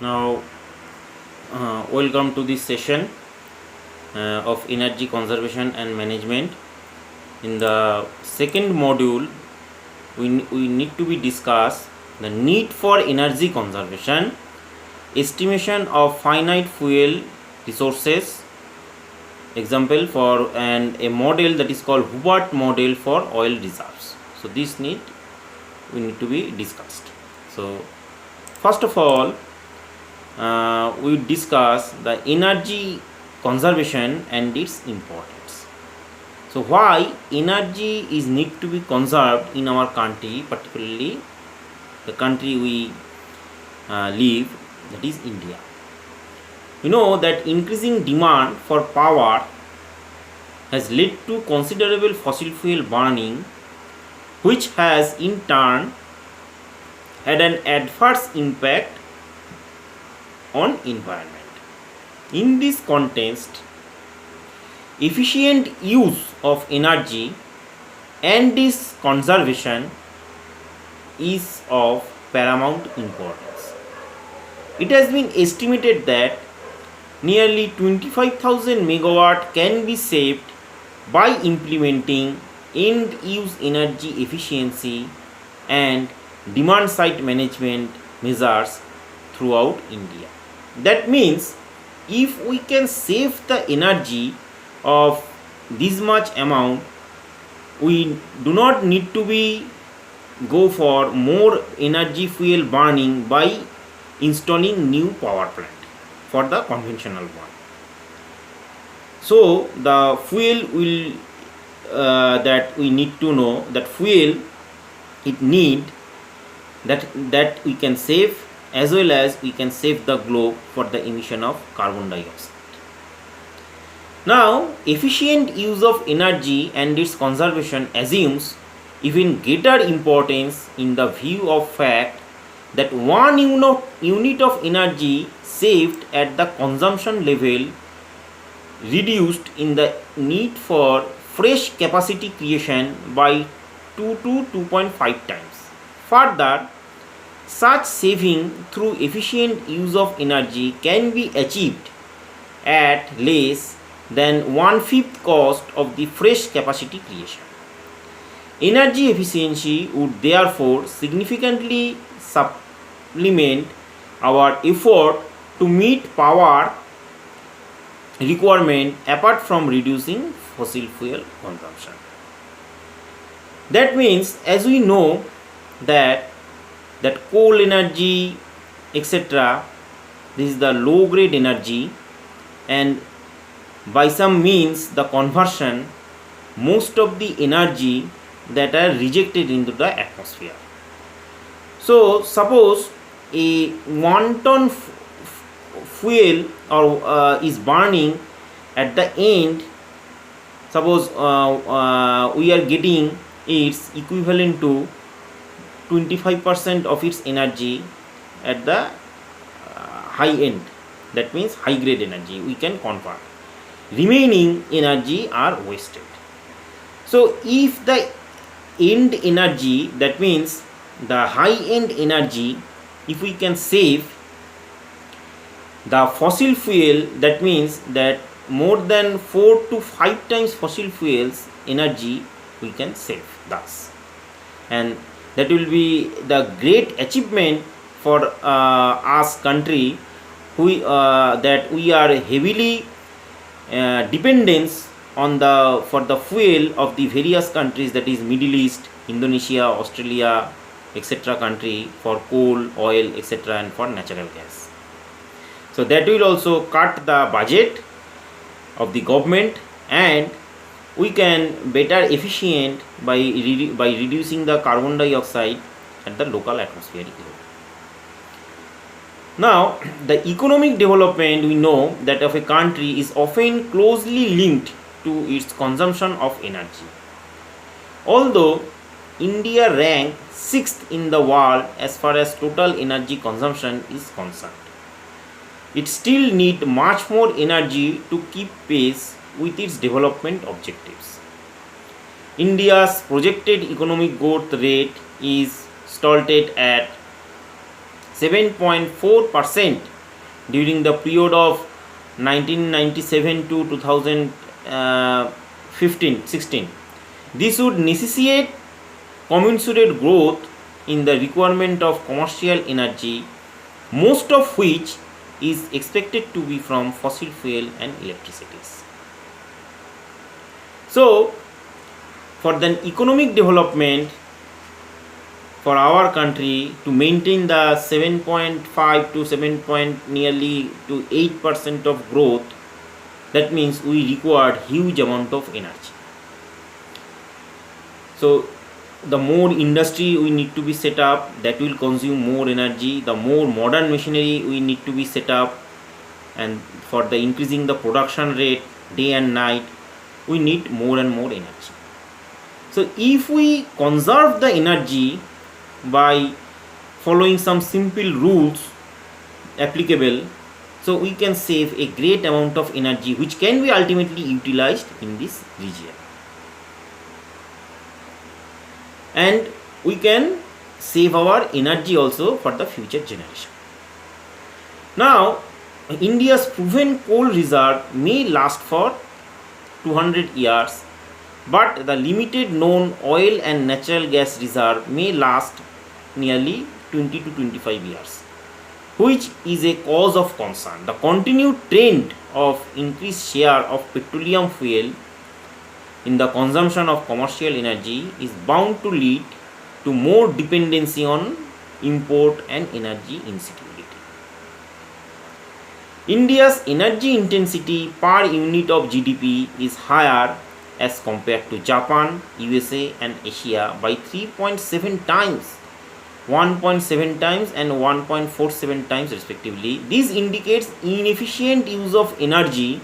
Now, welcome to this session of energy conservation and management. In the second module, we need to be discuss the need for energy conservation, estimation of finite fuel resources, example for and a model that is called Hubbard model for oil reserves. So this we need to be discussed. So first of all, we discuss the energy conservation and its importance. So why energy is need to be conserved in our country, particularly the country we live, that is India. We know that increasing demand for power has led to considerable fossil fuel burning, which has in turn had an adverse impact on environment. In this context, efficient use of energy and its conservation is of paramount importance. It has been estimated that nearly 25,000 megawatt can be saved by implementing end use energy efficiency and demand side management measures throughout India. That means if we can save the energy of this much amount, we do not need to be go for more energy fuel burning by installing new power plant for the conventional one. So the fuel will that we need to know that fuel it need that we can save, as well as we can save the globe for the emission of carbon dioxide. Now, efficient use of energy and its conservation assumes even greater importance in the view of fact that one unit of energy saved at the consumption level reduced in the need for fresh capacity creation by 2 to 2.5 times. Further, such saving through efficient use of energy can be achieved at less than 1/5 cost of the fresh capacity creation. Energy efficiency would therefore significantly supplement our effort to meet power requirement apart from reducing fossil fuel consumption. That means, as we know that coal energy, etc., this is the low grade energy, and by some means the conversion, most of the energy that are rejected into the atmosphere. So suppose a 1 ton fuel or is burning, at the end suppose we are getting its equivalent to 25% of its energy at the high end, that means high grade energy we can convert, remaining energy are wasted. So if the end energy, that means the high end energy, if we can save the fossil fuel, that means that more than 4 to 5 times fossil fuels energy we can save thus, and that will be the great achievement for us country who that we are heavily dependence on the for the fuel of the various countries, that is Middle East, Indonesia, Australia, etc. country, for coal, oil, etc., and for natural gas. So that will also cut the budget of the government, and we can better efficient by reducing the carbon dioxide at the local atmospheric level. Now, the economic development, we know that of a country is often closely linked to its consumption of energy. Although India ranked 6th in the world as far as total energy consumption is concerned, it still needs much more energy to keep pace with its development objectives. India's projected economic growth rate is stalled at 7.4% during the period of 1997 to 2015-16. This would necessitate commensurate growth in the requirement of commercial energy, most of which is expected to be from fossil fuel and electricities. So, for the economic development for our country to maintain the 7.5 to 7 nearly to 8% of growth, that means we required huge amount of energy. So the more industry we need to be set up, that will consume more energy. The more modern machinery we need to be set up, and for the increasing the production rate day and night, we need more and more energy. So if we conserve the energy by following some simple rules applicable, so we can save a great amount of energy which can be ultimately utilized in this region, and we can save our energy also for the future generation. Now, India's proven coal reserve may last for 200 years, but the limited known oil and natural gas reserve may last nearly 20 to 25 years, which is a cause of concern. The continued trend of increased share of petroleum fuel in the consumption of commercial energy is bound to lead to more dependency on import and energy insecurity. India's energy intensity per unit of GDP is higher as compared to Japan, USA and Asia by 3.7 times, 1.7 times and 1.47 times respectively. This indicates inefficient use of energy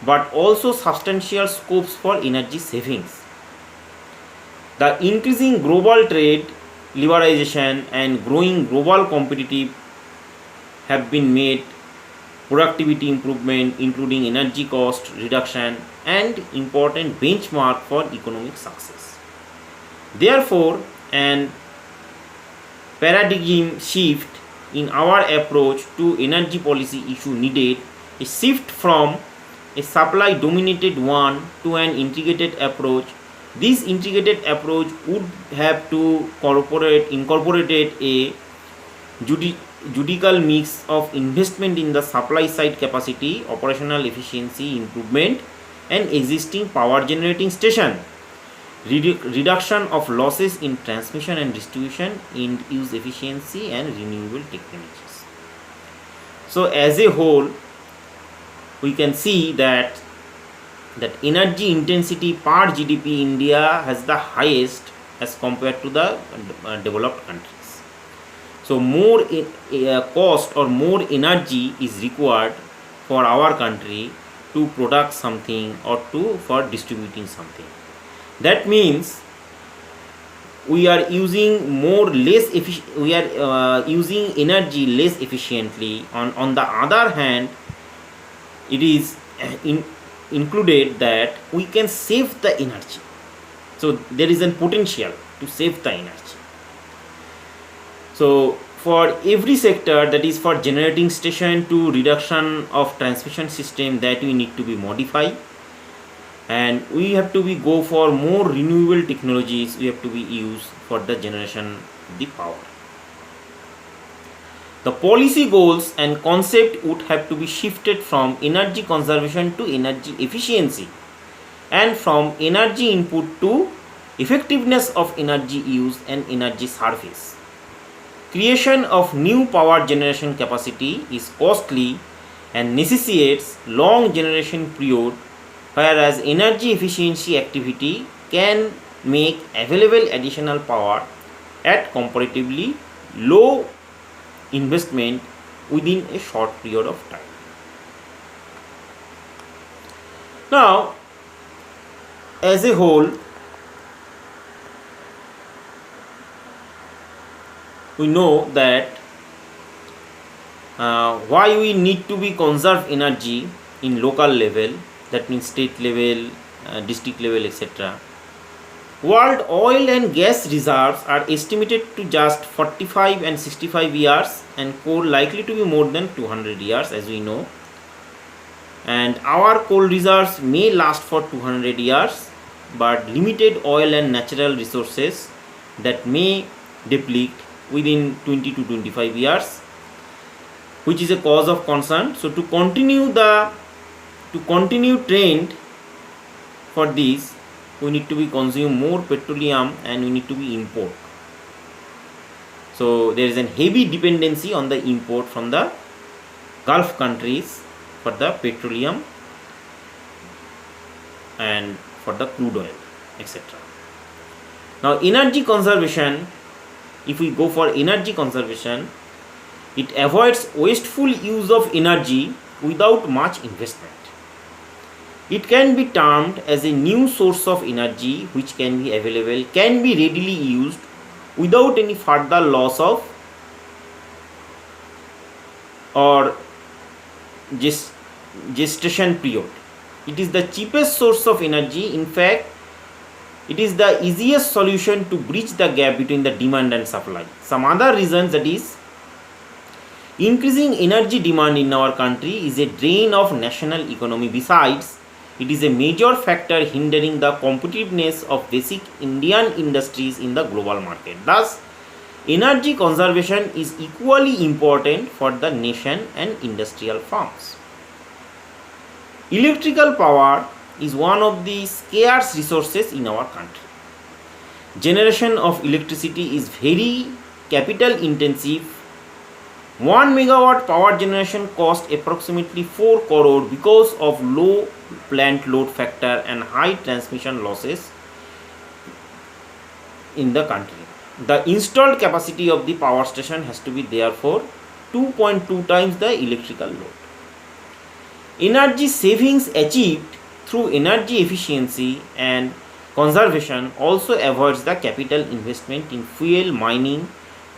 but also substantial scopes for energy savings. The increasing global trade, liberalization and growing global competitive have been made productivity improvement, including energy cost reduction, and important benchmark for economic success. Therefore, an paradigm shift in our approach to energy policy issue needed a shift from a supply dominated one to an integrated approach. This integrated approach would have to incorporate a judicial mix of investment in the supply side capacity, operational efficiency improvement and existing power generating station, reduction of losses in transmission and distribution, end use efficiency and renewable technologies. So as a whole, we can see that energy intensity per GDP India has the highest as compared to the developed countries. So more cost or more energy is required for our country to produce something or for distributing something. That means we are using using energy less efficiently. On the other hand, it is included that we can save the energy. So there is a potential to save the energy. So for every sector, that is for generating station to reduction of transmission system, that we need to be modified, and we have to go for more renewable technologies we have to be used for the generation of the power. The policy goals and concept would have to be shifted from energy conservation to energy efficiency, and from energy input to effectiveness of energy use and energy service. Creation of new power generation capacity is costly and necessitates long generation period, whereas energy efficiency activity can make available additional power at comparatively low investment within a short period of time. Now, as a whole, we know that why we need to be conserve energy in local level, that means state level, district level, etc. World oil and gas reserves are estimated to just 45 and 65 years, and coal likely to be more than 200 years, as we know. And our coal reserves may last for 200 years, but limited oil and natural resources that may deplete within 20 to 25 years, which is a cause of concern. So to continue trend for this, we need to be consume more petroleum and we need to be import. So there is a heavy dependency on the import from the Gulf countries for the petroleum and for the crude oil, etc. Now energy conservation, if we go for energy conservation, it avoids wasteful use of energy without much investment. It can be termed as a new source of energy which can be readily used without any further loss of or gestation period. It is the cheapest source of energy. In fact, it is the easiest solution to bridge the gap between the demand and supply. Some other reasons, that is, increasing energy demand in our country is a drain of national economy. Besides, it is a major factor hindering the competitiveness of basic Indian industries in the global market. Thus, energy conservation is equally important for the nation and industrial firms. Electrical power is one of the scarce resources in our country. Generation of electricity is very capital intensive. 1 megawatt power generation costs approximately 4 crore because of low plant load factor and high transmission losses in the country. The installed capacity of the power station has to be therefore 2.2 times the electrical load. Energy savings achieved through energy efficiency and conservation also avoids the capital investment in fuel, mining,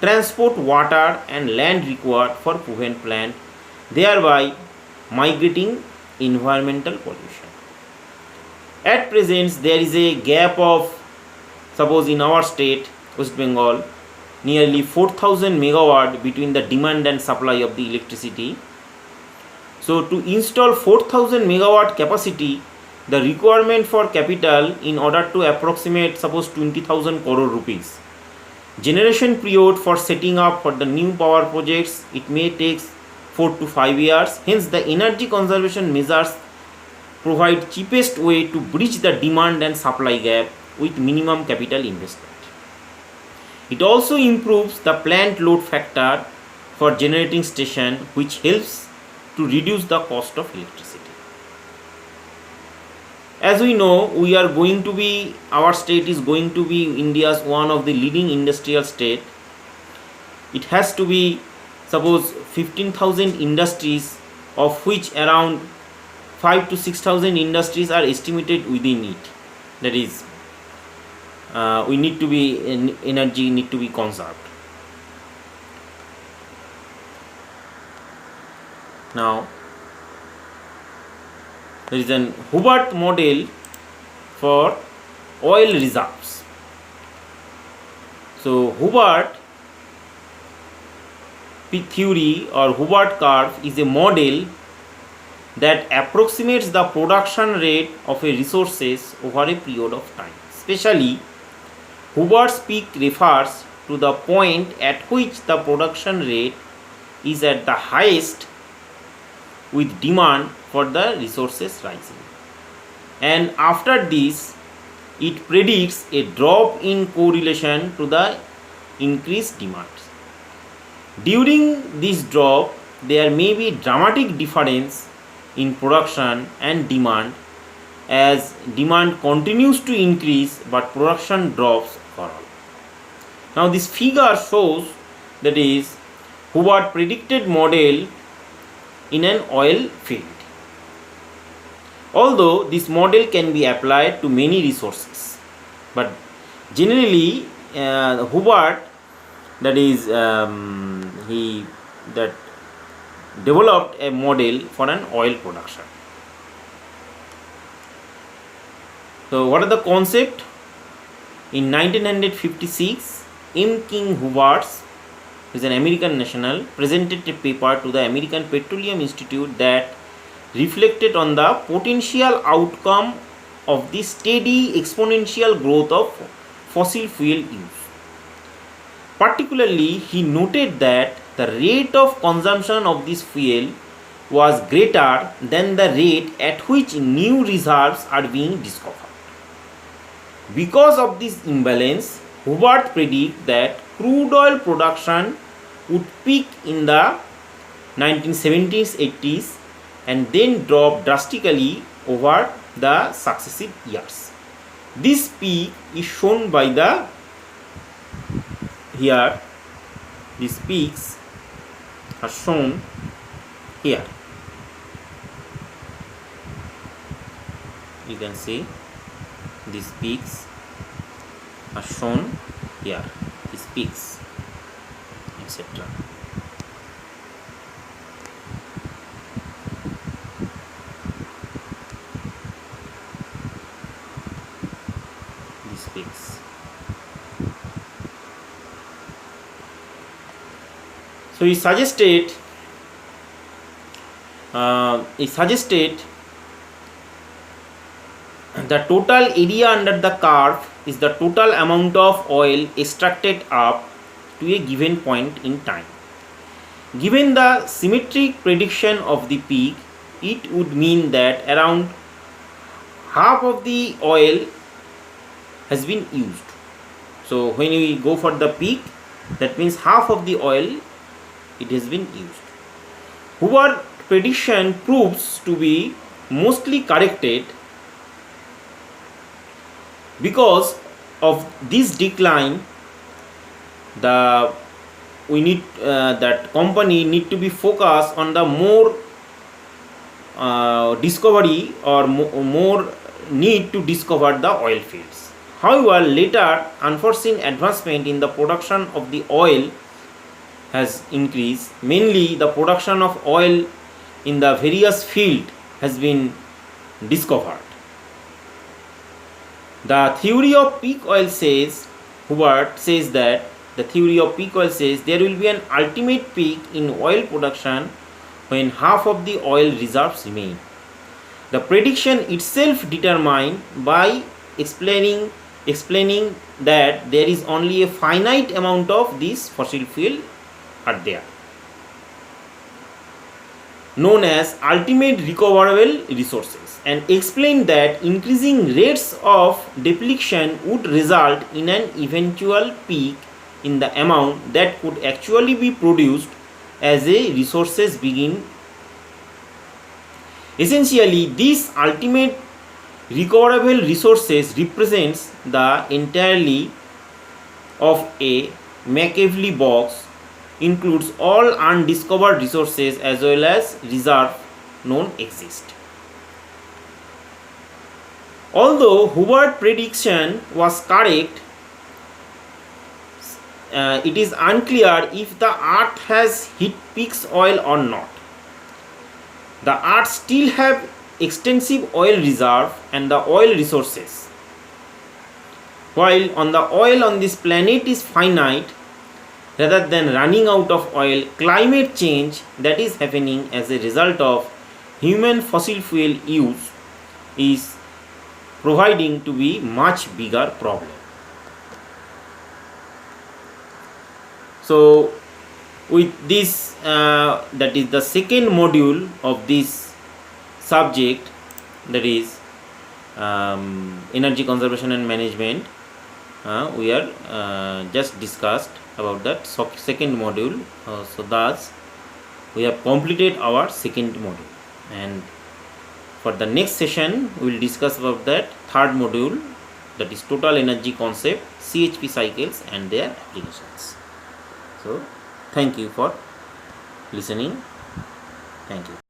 transport, water and land required for proven plant, thereby mitigating environmental pollution. At present, there is a gap of, suppose in our state, West Bengal, nearly 4000 megawatt between the demand and supply of the electricity. So to install 4000 megawatt capacity, the requirement for capital in order to approximate, suppose 20,000 crore rupees. Generation period for setting up for the new power projects, it may take 4 to 5 years. Hence, the energy conservation measures provide cheapest way to bridge the demand and supply gap with minimum capital investment. It also improves the plant load factor for generating station, which helps to reduce the cost of electricity. As we know, our state is going to be India's one of the leading industrial state. It has to be, suppose 15,000 industries, of which around 5 to 6,000 industries are estimated within it. That is, energy need to be conserved. Now, there is an Hubbard model for oil reserves. So Hubbard theory or Hubbard curve is a model that approximates the production rate of a resources over a period of time. Especially, Hubbard's peak refers to the point at which the production rate is at the highest with demand for the resources rising. And after this, it predicts a drop in correlation to the increased demand. During this drop, there may be dramatic difference in production and demand as demand continues to increase but production drops overall. Now this figure shows, that is, Hubbard predicted model in an oil field. Although this model can be applied to many resources, but generally Hubbard, that is, he developed a model for an oil production. So what are the concept? In 1956, M. King Hubbard, who is an American national, presented a paper to the American Petroleum Institute that reflected on the potential outcome of the steady exponential growth of fossil fuel use. Particularly, he noted that the rate of consumption of this fuel was greater than the rate at which new reserves are being discovered. Because of this imbalance, Hubbard predicted that crude oil production would peak in the 1970s 80s and then drop drastically over the successive years. This peak is shown by the here. These peaks are shown here. You can see these peaks are shown here. These peaks, etc. These peaks. So he suggested the total area under the curve is the total amount of oil extracted up to a given point in time. Given the symmetric prediction of the peak, it would mean that around half of the oil has been used. So when we go for the peak, that means half of the oil it has been used. Hubbard's prediction proves to be mostly corrected. Because of this decline, that company need to be focused on the more discovery or more need to discover the oil fields. However, later unforeseen advancement in the production of the oil has increased. Mainly the production of oil in the various fields has been discovered. The theory of peak oil says, Hubbard says that the theory of peak oil says there will be an ultimate peak in oil production when half of the oil reserves remain. The prediction itself determined by explaining that there is only a finite amount of this fossil fuel are there, known as ultimate recoverable resources, and explained that increasing rates of depletion would result in an eventual peak in the amount that could actually be produced as a resources begin. Essentially, this ultimate recoverable resources represents the entirety of a Machiavelli box, includes all undiscovered resources as well as reserve known exist. Although Hubbard's prediction was correct, it is unclear if the Earth has hit peak oil or not. The Earth still have extensive oil reserve and the oil resources. While on the oil on this planet is finite, rather than running out of oil, climate change that is happening as a result of human fossil fuel use is providing to be much bigger problem. So with this, that is the second module of this subject, that is energy conservation and management, we are just discussed about that second module. So thus we have completed our second module, and for the next session we will discuss about that third module, that is total energy concept, CHP cycles and their applications. So thank you for listening. Thank you.